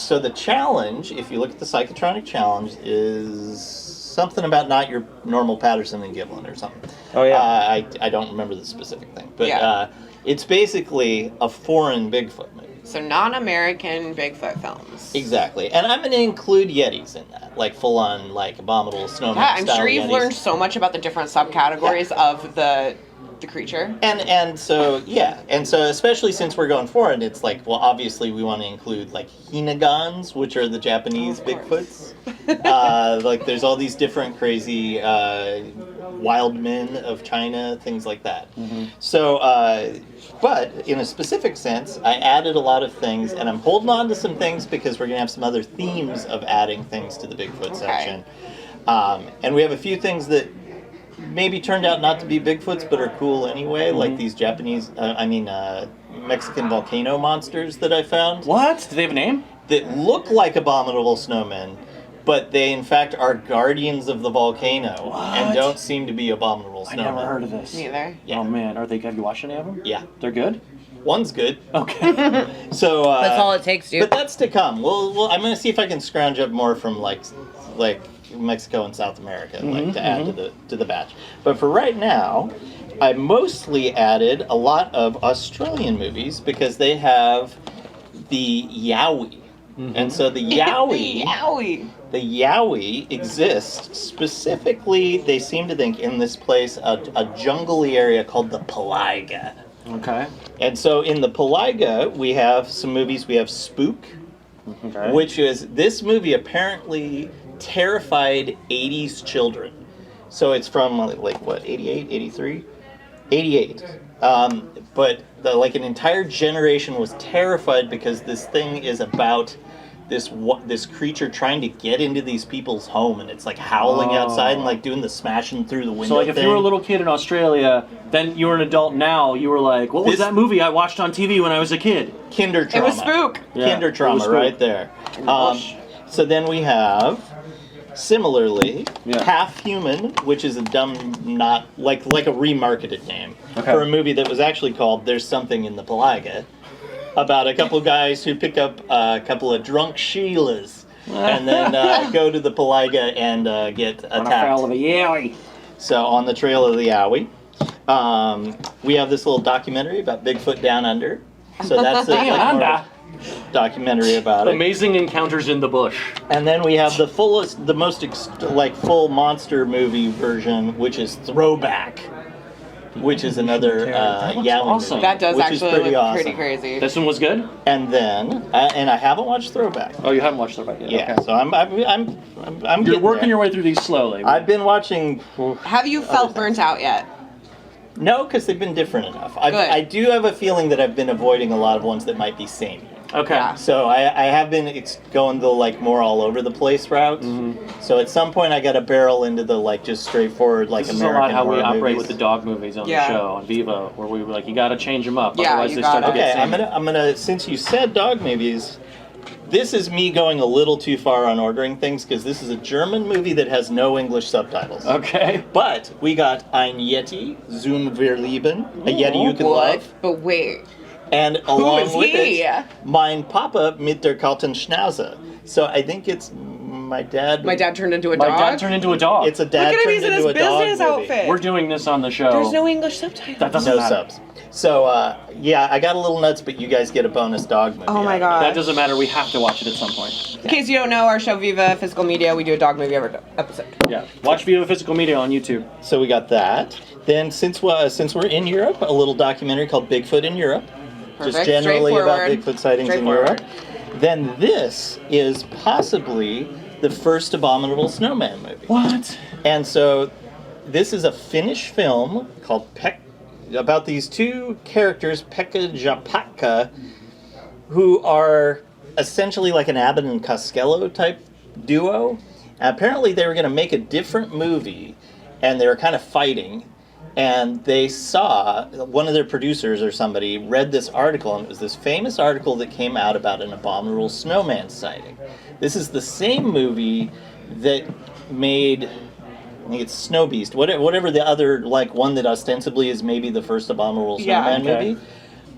So the challenge, if you look at the Psychotronic challenge, is something about not your normal Patterson and Gimlin or something. Oh, yeah. I don't remember the specific thing. But it's basically a foreign Bigfoot movie. So non-American Bigfoot films. Exactly. And I'm going to include Yetis in that. Like full-on, like, abominable snowman Yeah, I'm style sure you've Yetis. learned so much about the different subcategories of the creature. And so, yeah. And so, especially since we're going foreign, it's like, well, obviously we want to include, like, Hinagans, which are the Japanese Bigfoots. Like, there's all these different crazy wild men of China, things like that. Mm-hmm. So, but in a specific sense, I added a lot of things, and I'm holding on to some things because we're going to have some other themes of adding things to the Bigfoot section. And we have a few things that maybe turned out not to be Bigfoots, but are cool anyway, like these Japanese, Mexican volcano monsters that I found. What? Do they have a name? That look like abominable snowmen, but they in fact are guardians of the volcano and don't seem to be abominable snowmen. I never heard of this. Neither. Yeah. Oh man, have you watched any of them? Yeah. They're good? One's good. Okay. So That's all it takes, dude. But that's to come. Well, I'm going to see if I can scrounge up more from like Mexico and South America, to add to the batch. But for right now, I mostly added a lot of Australian movies because they have the Yowie. And so the Yowie, the Yowie exists specifically, they seem to think, in this place, a jungly area called the Paliga. Okay. And so in the Paliga, we have some movies. We have Spook, which is, this movie apparently terrified 80s children. So it's from, like, what, 88, 83? 88. But like an entire generation was terrified because this thing is about this creature trying to get into these people's home, and it's like howling outside and like doing the smashing through the window. So like if you were a little kid in Australia, then you were an adult now, you were like, what was that movie I watched on TV when I was a kid? Kinder trauma. It was Spook. Kinder trauma, Spook. right there. So then we have, similarly, Half Human, which is a dumb, not like a remarketed name for a movie that was actually called There's Something in the Paliga, about a couple guys who pick up a couple of drunk Sheilas and then go to the Paliga and get attacked. On a foul of a Yowie. So on the trail of the Yowie. We have this little documentary about Bigfoot Down Under. So that's a documentary about it. Amazing Encounters in the Bush. And then we have the most full monster movie version, which is Throwback, which is another Yowie awesome. movie, That does which actually is pretty look awesome. pretty crazy. This one was good? And then, and I haven't watched Throwback. Oh, you haven't watched Throwback yet? Yeah, Okay. so I'm You're getting working there. your way through these slowly. I've been watching. Have you felt burnt out yet? No, because they've been different enough. I do have a feeling that I've been avoiding a lot of ones that might be samey. Okay. Yeah. So I have been going the like more all over the place route. So at some point I got to barrel into the like just straightforward like This is American a lot how we horror operate movies. with the dog movies on the show on Vivo, where we were like, you got to change them up, Yeah, otherwise you they start to gotta. get Okay, samey. I'm gonna since you said dog movies, this is me going a little too far on ordering things because this is a German movie that has no English subtitles. Okay. But we got Ein Yeti, Zum wir lieben, a Yeti you can love. But wait. And along is with he? it, Mein Papa mit der kalten Schnauze. So I think it's my dad. My dad turned into a My dog? dad turned into a dog. It's a dad Look at him, turned he's in into his a dog business movie. outfit. We're doing this on the show. There's no English subtitles. That doesn't No matter. subs. So yeah, I got a little nuts, but you guys get a bonus dog movie. Oh my out of it. god. That doesn't matter. We have to watch it at some point. In case you don't know, our show Viva Physical Media, we do a dog movie every episode. Yeah. Watch Viva Physical Media on YouTube. So we got that. Then since we're in Europe, a little documentary called Bigfoot in Europe. Just Perfect. generally about Straightforward. Bigfoot sightings in Europe. Then this is possibly the first Abominable Snowman movie. What? And so this is a Finnish film called about these two characters, Pekka Japatka, who are essentially like an Abbott and Costello type duo. And apparently they were going to make a different movie, and they were kind of fighting. And they saw, one of their producers or somebody read this article, and it was this famous article that came out about an abominable snowman sighting. This is the same movie that made, I think it's Snow Beast, whatever the other, like one that ostensibly is maybe the first abominable snowman movie.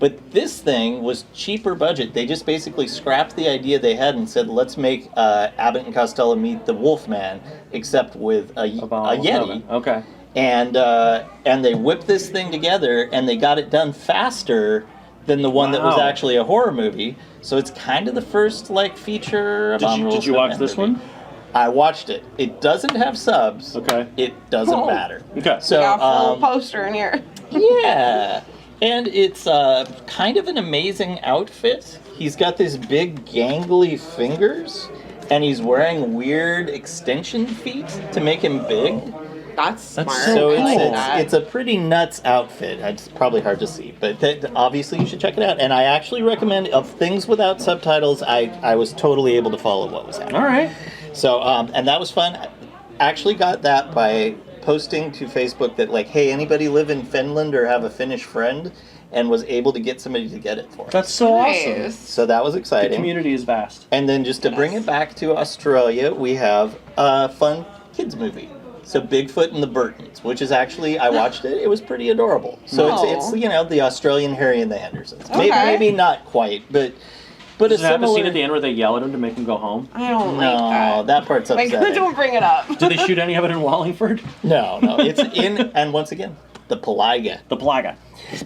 But this thing was cheaper budget. They just basically scrapped the idea they had and said, let's make Abbott and Costello meet the Wolfman, except with a Yeti. Okay. And they whipped this thing together, and they got it done faster than the one that was actually a horror movie. So it's kind of the first feature. Did you watch this one? I watched it. It doesn't have subs. Okay. It doesn't matter. Okay. We So got a full poster in here. yeah, and it's kind of an amazing outfit. He's got these big gangly fingers, and he's wearing weird extension feet to make him big. That's smart. So I like that. it's a pretty nuts outfit. It's probably hard to see, but obviously you should check it out. And I actually recommend, of things without subtitles, I was totally able to follow what was happening. All right. So, and that was fun. Actually got that by posting to Facebook that, hey, anybody live in Finland or have a Finnish friend? And was able to get somebody to get it for us. That's so awesome. Nice. So that was The exciting. community is vast. And then just to bring it back to Australia, we have a fun kids movie. So Bigfoot and the Burtons, which is actually, I watched it, it was pretty adorable. So it's the Australian Harry and the Hendersons. Okay. Maybe not quite, but Does a it have the similar... scene at the end where they yell at him to make him go home? I don't No, like that part's that. upsetting. Don't bring it up. Did they shoot any of it in Wallingford? No, it's in, and once again, the Pelaga. The Plaga.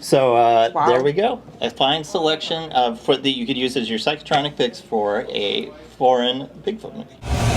So Wow. there we go. A fine selection that you could use as your Psychotronic picks for a foreign Bigfoot movie.